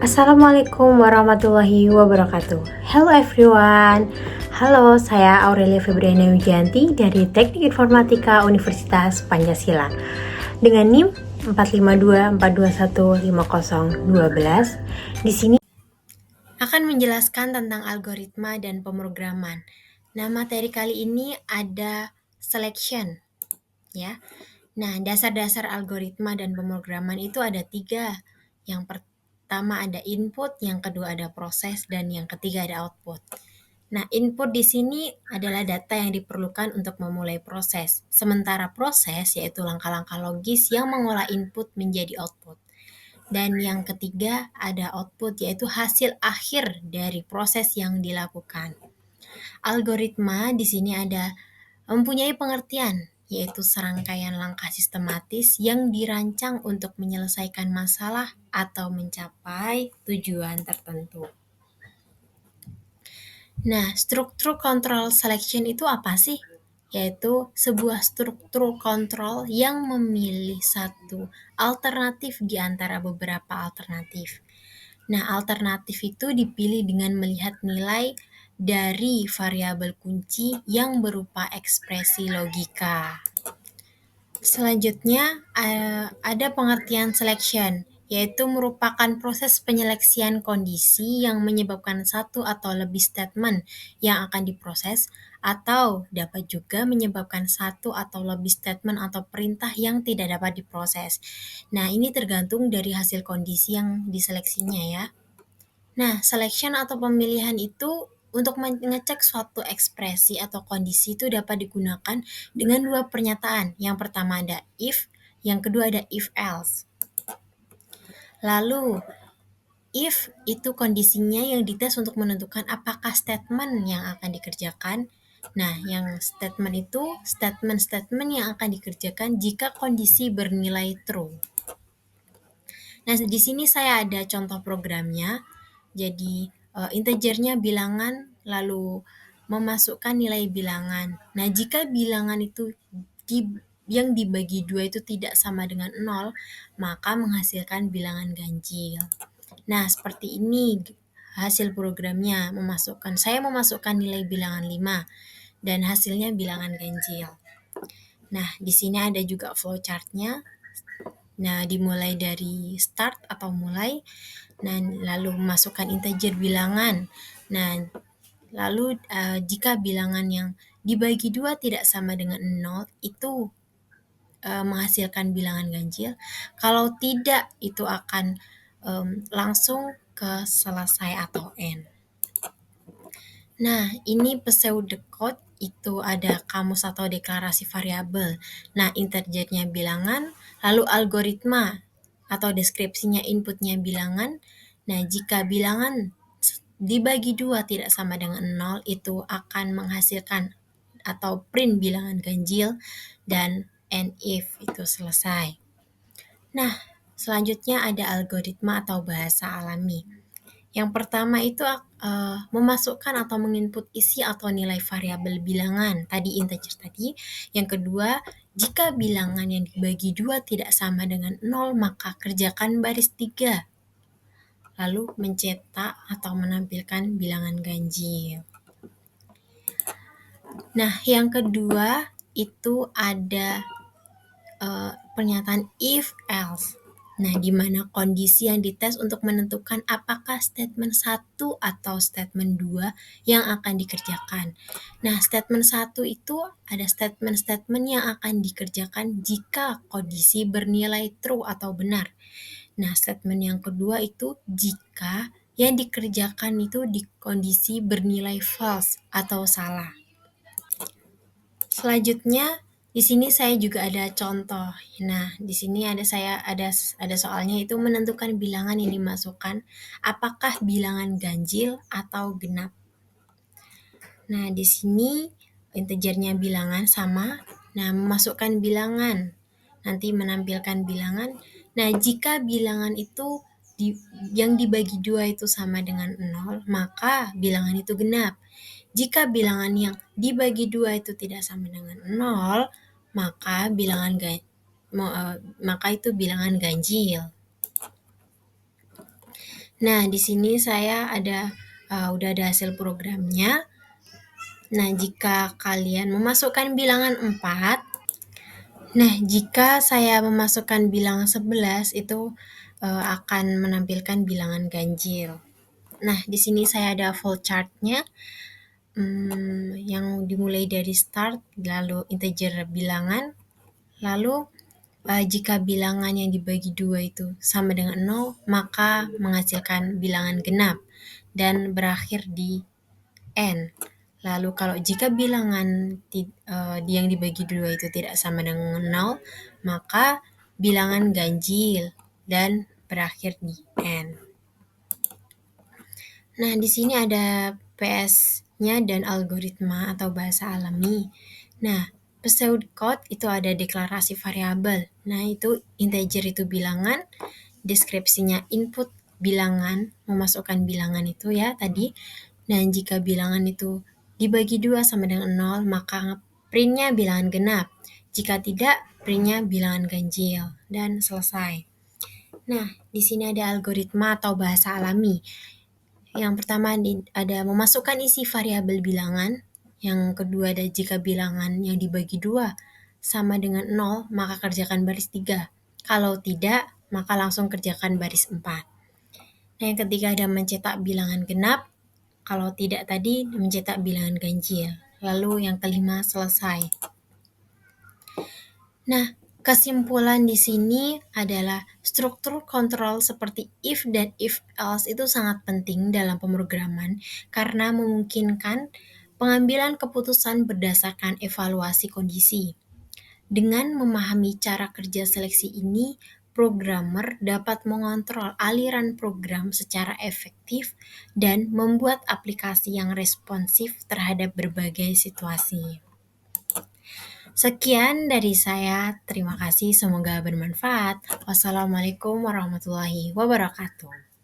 Assalamualaikum warahmatullahi wabarakatuh. Hello everyone. Halo, saya Aurelia Febriana Wijanti dari Teknik Informatika Universitas Pancasila. Dengan NIM 45242150112. Di sini akan menjelaskan tentang algoritma dan pemrograman. Nah, materi kali ini ada selection, ya. Nah, dasar-dasar algoritma dan pemrograman itu ada 3. Yang pertama ada input, yang kedua ada proses, dan yang ketiga ada output. Nah, input di sini adalah data yang diperlukan untuk memulai proses. Sementara proses yaitu langkah-langkah logis yang mengolah input menjadi output. Dan yang ketiga ada output yaitu hasil akhir dari proses yang dilakukan. Algoritma di sini ada mempunyai pengertian, yaitu serangkaian langkah sistematis yang dirancang untuk menyelesaikan masalah atau mencapai tujuan tertentu. Nah, struktur control selection itu apa sih? Yaitu sebuah struktur kontrol yang memilih satu alternatif di antara beberapa alternatif. Nah, alternatif itu dipilih dengan melihat nilai dari variabel kunci yang berupa ekspresi logika. Selanjutnya, ada pengertian selection, yaitu merupakan proses penyeleksian kondisi yang menyebabkan satu atau lebih statement yang akan diproses, atau dapat juga menyebabkan satu atau lebih statement atau perintah yang tidak dapat diproses. Nah, ini tergantung dari hasil kondisi yang diseleksinya ya. Nah, selection atau pemilihan itu untuk mengecek suatu ekspresi atau kondisi itu dapat digunakan dengan 2 pernyataan. Yang pertama ada if, yang kedua ada if else. Lalu, if itu kondisinya yang dites untuk menentukan apakah statement yang akan dikerjakan. Nah, yang statement itu statement-statement yang akan dikerjakan jika kondisi bernilai true. Nah, di sini saya ada contoh programnya. Jadi, integernya bilangan, lalu memasukkan nilai bilangan. Nah, jika bilangan itu yang dibagi 2 itu tidak sama dengan 0, maka menghasilkan bilangan ganjil. Nah, seperti ini hasil programnya. Saya memasukkan nilai bilangan 5 dan hasilnya bilangan ganjil. Nah, di sini ada juga flowchart-nya. Nah, dimulai dari start atau mulai, nah lalu masukkan integer bilangan. Nah, lalu jika bilangan yang dibagi 2 tidak sama dengan 0, itu menghasilkan bilangan ganjil. Kalau tidak, itu akan langsung ke selesai atau end. Nah, ini pseudocode itu ada kamus atau deklarasi variabel. Nah, integernya bilangan, lalu algoritma atau deskripsinya inputnya bilangan. Nah, jika bilangan dibagi 2 tidak sama dengan 0, itu akan menghasilkan atau print bilangan ganjil dan end if itu selesai. Nah, selanjutnya ada algoritma atau bahasa alami. Yang pertama itu memasukkan atau menginput isi atau nilai variabel bilangan, tadi integer tadi. Yang kedua, jika bilangan yang dibagi 2 tidak sama dengan 0, maka kerjakan baris 3. Lalu mencetak atau menampilkan bilangan ganjil. Nah, yang kedua itu ada pernyataan if else. Nah, di mana kondisi yang dites untuk menentukan apakah statement 1 atau statement 2 yang akan dikerjakan. Nah, statement 1 itu ada statement-statement yang akan dikerjakan jika kondisi bernilai true atau benar. Nah, statement yang kedua itu jika yang dikerjakan itu di kondisi bernilai false atau salah. Selanjutnya, di sini saya juga ada contoh. Nah, di sini ada soalnya itu menentukan bilangan yang dimasukkan, apakah bilangan ganjil atau genap. Nah, di sini integernya bilangan sama. Nah, memasukkan bilangan, nanti menampilkan bilangan. Nah, jika bilangan itu yang dibagi 2 itu sama dengan 0, maka bilangan itu genap. Jika bilangan yang dibagi 2 itu tidak sama dengan 0, maka maka itu bilangan ganjil. Nah, di sini saya udah ada hasil programnya. Nah, jika kalian memasukkan bilangan 4, nah, jika saya memasukkan bilangan 11 itu akan menampilkan bilangan ganjil. Nah, di sini saya ada flowchart-nya, yang dimulai dari start, lalu integer bilangan, lalu jika bilangan yang dibagi 2 itu sama dengan 0, maka menghasilkan bilangan genap dan berakhir di N. Lalu kalau jika bilangan yang dibagi 2 itu tidak sama dengan 0, maka bilangan ganjil dan berakhir di N. Nah, di sini ada PS-nya dan algoritma atau bahasa alami. Nah, pseudocode itu ada deklarasi variabel. Nah, itu integer itu bilangan, deskripsinya input bilangan, memasukkan bilangan itu ya tadi. Dan jika bilangan itu dibagi 2 sama dengan 0, maka printnya bilangan genap. Jika tidak, printnya bilangan ganjil. Dan selesai. Nah, di sini ada algoritma atau bahasa alami. Yang pertama ada memasukkan isi variabel bilangan. Yang kedua ada jika bilangan yang dibagi 2 sama dengan 0, maka kerjakan baris 3. Kalau tidak, maka langsung kerjakan baris 4. Nah, yang ketiga ada mencetak bilangan genap. Kalau tidak tadi, mencetak bilangan ganjil. Lalu yang kelima selesai. Nah, kesimpulan di sini adalah struktur kontrol seperti if dan if else itu sangat penting dalam pemrograman karena memungkinkan pengambilan keputusan berdasarkan evaluasi kondisi. Dengan memahami cara kerja seleksi ini, programmer dapat mengontrol aliran program secara efektif dan membuat aplikasi yang responsif terhadap berbagai situasi. Sekian dari saya, terima kasih, semoga bermanfaat. Wassalamualaikum warahmatullahi wabarakatuh.